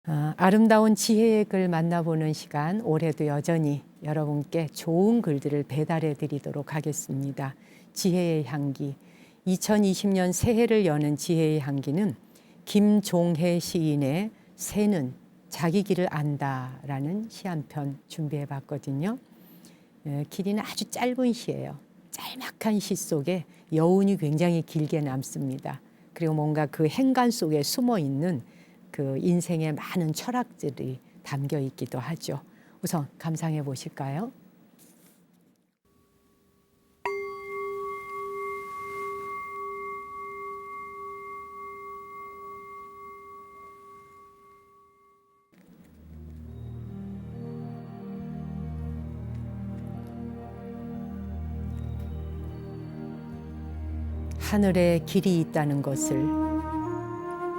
아름다운 지혜의 글 만나보는 시간, 올해도 여전히 여러분께 좋은 글들을 배달해 드리도록 하겠습니다. 지혜의 향기, 2020년 새해를 여는 지혜의 향기는 김종혜 시인의 새는 자기 길을 안다라는 시 한 편 준비해 봤거든요. 길이는 아주 짧은 시예요. 짤막한 시 속에 여운이 굉장히 길게 남습니다. 그리고 뭔가 그 행간 속에 숨어 있는 그 인생의 많은 철학들이 담겨 있기도 하죠. 우선 감상해 보실까요? 하늘에 길이 있다는 것을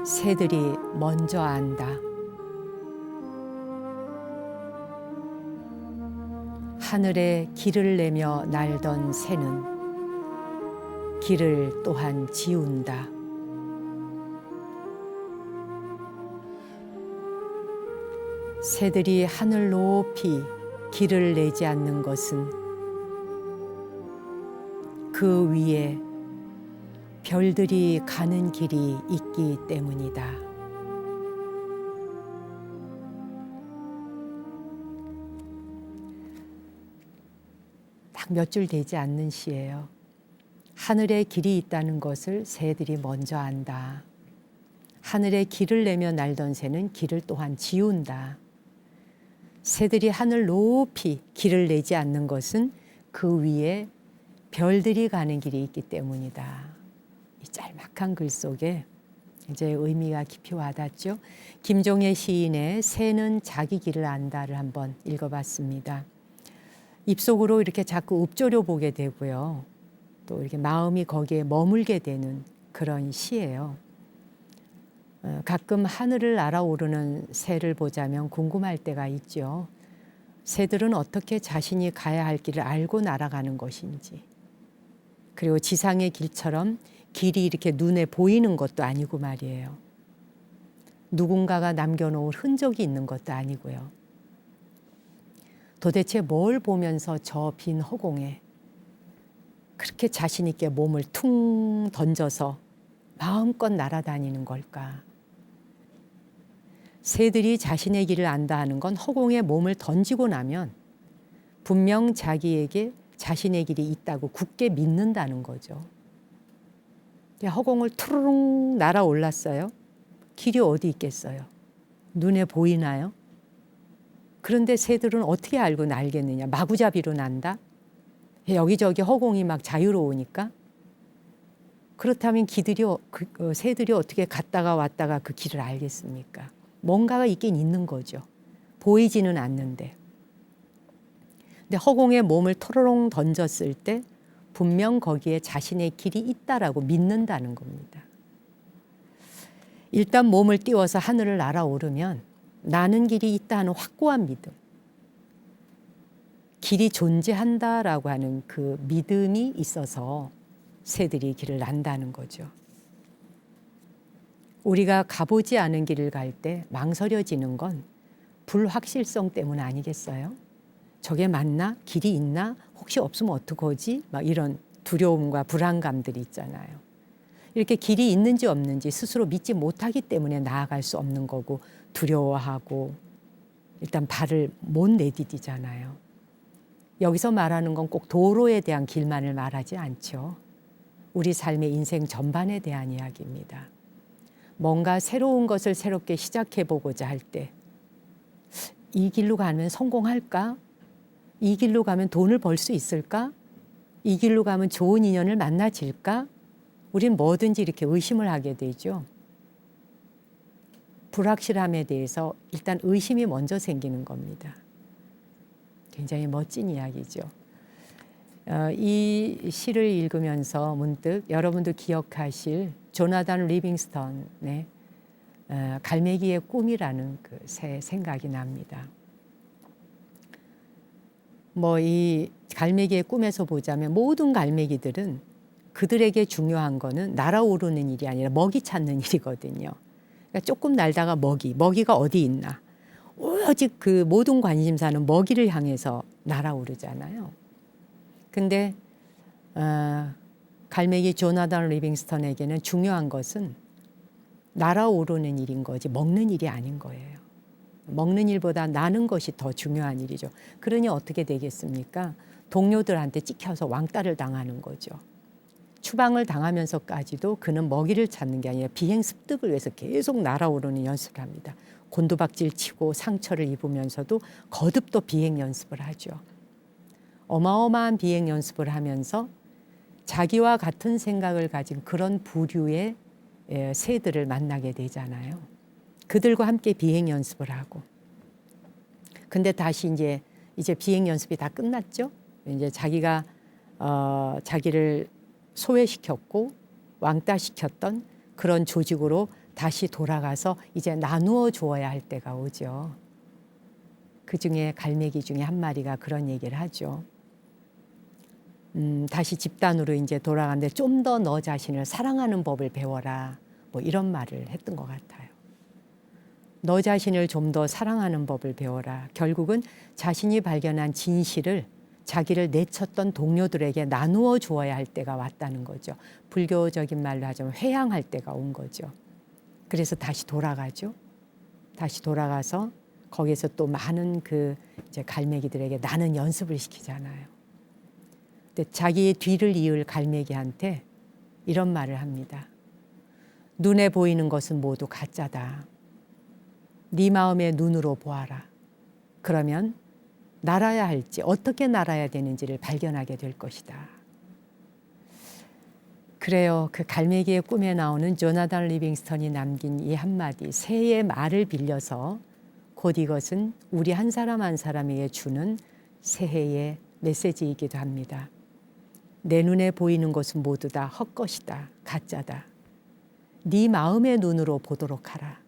새들이 먼저 안다. 하늘에 길을 내며 날던 새는 길을 또한 지운다. 새들이 하늘 높이 길을 내지 않는 것은 그 위에 별들이 가는 길이 있기 때문이다. 딱 몇 줄 되지 않는 시예요. 하늘에 길이 있다는 것을 새들이 먼저 안다. 하늘에 길을 내며 날던 새는 길을 또한 지운다. 새들이 하늘 높이 길을 내지 않는 것은 그 위에 별들이 가는 길이 있기 때문이다. 이 짤막한 글 속에 이제 의미가 깊이 와닿죠. 김종혜 시인의 새는 자기 길을 안다를 한번 읽어봤습니다. 입속으로 이렇게 자꾸 읊조려 보게 되고요. 또 이렇게 마음이 거기에 머물게 되는 그런 시예요. 가끔 하늘을 날아오르는 새를 보자면 궁금할 때가 있죠. 새들은 어떻게 자신이 가야 할 길을 알고 날아가는 것인지. 그리고 지상의 길처럼 길이 이렇게 눈에 보이는 것도 아니고 말이에요. 누군가가 남겨놓은 흔적이 있는 것도 아니고요. 도대체 뭘 보면서 저 빈 허공에 그렇게 자신 있게 몸을 퉁 던져서 마음껏 날아다니는 걸까? 새들이 자신의 길을 안다 하는 건 허공에 몸을 던지고 나면 분명 자기에게 자신의 길이 있다고 굳게 믿는다는 거죠. 허공을 투루룩 날아올랐어요. 길이 어디 있겠어요? 눈에 보이나요? 그런데 새들은 어떻게 알고 날겠느냐? 마구잡이로 난다? 여기저기 허공이 막 자유로우니까? 그렇다면 새들이 어떻게 갔다가 왔다가 그 길을 알겠습니까? 뭔가가 있긴 있는 거죠. 보이지는 않는데. 근데 허공에 몸을 토로롱 던졌을 때 분명 거기에 자신의 길이 있다라고 믿는다는 겁니다. 일단 몸을 띄워서 하늘을 날아오르면 나는 길이 있다 하는 확고한 믿음. 길이 존재한다라고 하는 그 믿음이 있어서 새들이 길을 난다는 거죠. 우리가 가보지 않은 길을 갈 때 망설여지는 건 불확실성 때문 아니겠어요? 저게 맞나? 길이 있나? 혹시 없으면 어떡하지? 막 이런 두려움과 불안감들이 있잖아요. 이렇게 길이 있는지 없는지 스스로 믿지 못하기 때문에 나아갈 수 없는 거고 두려워하고 일단 발을 못 내디디잖아요. 여기서 말하는 건 꼭 도로에 대한 길만을 말하지 않죠. 우리 삶의 인생 전반에 대한 이야기입니다. 뭔가 새로운 것을 새롭게 시작해보고자 할 때 이 길로 가면 성공할까? 이 길로 가면 돈을 벌 수 있을까? 이 길로 가면 좋은 인연을 만나질까? 우린 뭐든지 이렇게 의심을 하게 되죠. 불확실함에 대해서 일단 의심이 먼저 생기는 겁니다. 굉장히 멋진 이야기죠. 이 시를 읽으면서 문득 여러분도 기억하실 조나단 리빙스턴의 갈매기의 꿈이라는 그 새 생각이 납니다. 이 갈매기의 꿈에서 보자면 모든 갈매기들은 그들에게 중요한 거는 날아오르는 일이 아니라 먹이 찾는 일이거든요. 그러니까 조금 날다가 먹이가 어디 있나. 오직 그 모든 관심사는 먹이를 향해서 날아오르잖아요. 근데 갈매기 조나단 리빙스턴에게는 중요한 것은 날아오르는 일인 거지 먹는 일이 아닌 거예요. 먹는 일보다 나는 것이 더 중요한 일이죠. 그러니 어떻게 되겠습니까? 동료들한테 찍혀서 왕따를 당하는 거죠. 추방을 당하면서까지도 그는 먹이를 찾는 게 아니라 비행 습득을 위해서 계속 날아오르는 연습을 합니다. 곤두박질 치고 상처를 입으면서도 거듭 또 비행 연습을 하죠. 어마어마한 비행 연습을 하면서 자기와 같은 생각을 가진 그런 부류의 새들을 만나게 되잖아요. 그들과 함께 비행 연습을 하고. 근데 다시 이제 비행 연습이 다 끝났죠. 이제 자기가 자기를 소외시켰고 왕따시켰던 그런 조직으로 다시 돌아가서 이제 나누어 주어야 할 때가 오죠. 그 중에 갈매기 중에 한 마리가 그런 얘기를 하죠. 다시 집단으로 이제 돌아가는데 좀 더 너 자신을 사랑하는 법을 배워라. 뭐 이런 말을 했던 것 같아요. 너 자신을 좀 더 사랑하는 법을 배워라. 결국은 자신이 발견한 진실을 자기를 내쳤던 동료들에게 나누어 주어야 할 때가 왔다는 거죠. 불교적인 말로 하자면 회양할 때가 온 거죠. 그래서 다시 돌아가죠. 다시 돌아가서 거기서 또 많은 그 이제 갈매기들에게 나는 연습을 시키잖아요. 근데 자기의 뒤를 이을 갈매기한테 이런 말을 합니다. 눈에 보이는 것은 모두 가짜다. 네 마음의 눈으로 보아라. 그러면 날아야 할지 어떻게 날아야 되는지를 발견하게 될 것이다. 그래요. 그 갈매기의 꿈에 나오는 조나단 리빙스턴이 남긴 이 한마디 새의 말을 빌려서 곧 이것은 우리 한 사람 한 사람에게 주는 새해의 메시지이기도 합니다. 내 눈에 보이는 것은 모두 다 헛것이다. 가짜다. 네 마음의 눈으로 보도록 하라.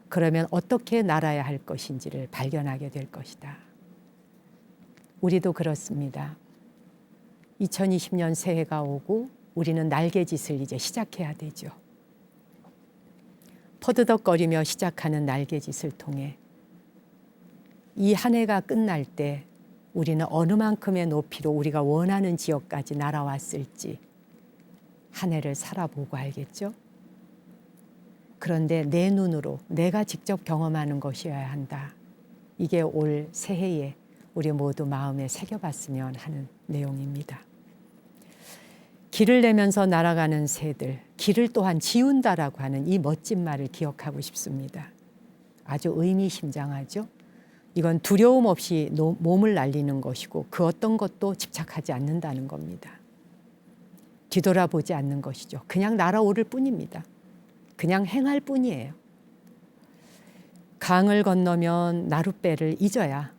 그러면 어떻게 날아야 할 것인지를 발견하게 될 것이다. 우리도 그렇습니다. 2020년 새해가 오고 우리는 날개짓을 이제 시작해야 되죠. 퍼드덕거리며 시작하는 날개짓을 통해 이 한 해가 끝날 때 우리는 어느 만큼의 높이로 우리가 원하는 지역까지 날아왔을지 한 해를 살아보고 알겠죠? 그런데 내 눈으로 내가 직접 경험하는 것이어야 한다. 이게 올 새해에 우리 모두 마음에 새겨봤으면 하는 내용입니다. 길을 내면서 날아가는 새들, 길을 또한 지운다라고 하는 이 멋진 말을 기억하고 싶습니다. 아주 의미심장하죠? 이건 두려움 없이 몸을 날리는 것이고 그 어떤 것도 집착하지 않는다는 겁니다. 뒤돌아보지 않는 것이죠. 그냥 날아오를 뿐입니다. 그냥 행할 뿐이에요. 강을 건너면 나룻배를 잊어야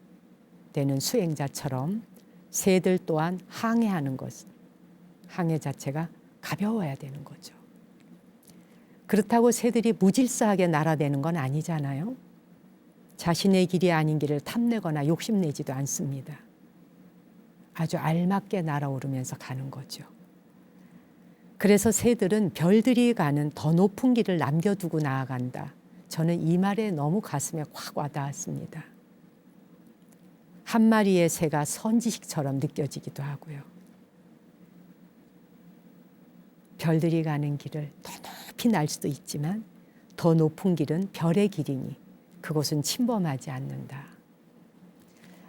되는 수행자처럼 새들 또한 항해하는 것은 항해 자체가 가벼워야 되는 거죠. 그렇다고 새들이 무질서하게 날아대는 건 아니잖아요. 자신의 길이 아닌 길을 탐내거나 욕심내지도 않습니다. 아주 알맞게 날아오르면서 가는 거죠. 그래서 새들은 별들이 가는 더 높은 길을 남겨두고 나아간다. 저는 이 말에 너무 가슴에 확 와닿았습니다. 한 마리의 새가 선지식처럼 느껴지기도 하고요. 별들이 가는 길을 더 높이 날 수도 있지만 더 높은 길은 별의 길이니 그곳은 침범하지 않는다.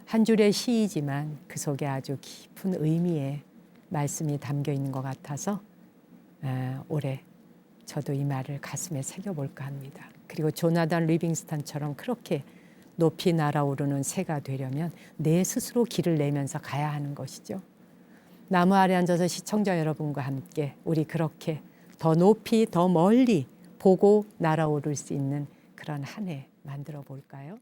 한 줄의 시이지만 그 속에 아주 깊은 의미의 말씀이 담겨 있는 것 같아서 올해 저도 이 말을 가슴에 새겨볼까 합니다. 그리고 조나단 리빙스턴처럼 그렇게 높이 날아오르는 새가 되려면 내 스스로 길을 내면서 가야 하는 것이죠. 나무 아래 앉아서 시청자 여러분과 함께 우리 그렇게 더 높이 더 멀리 보고 날아오를 수 있는 그런 한 해 만들어 볼까요?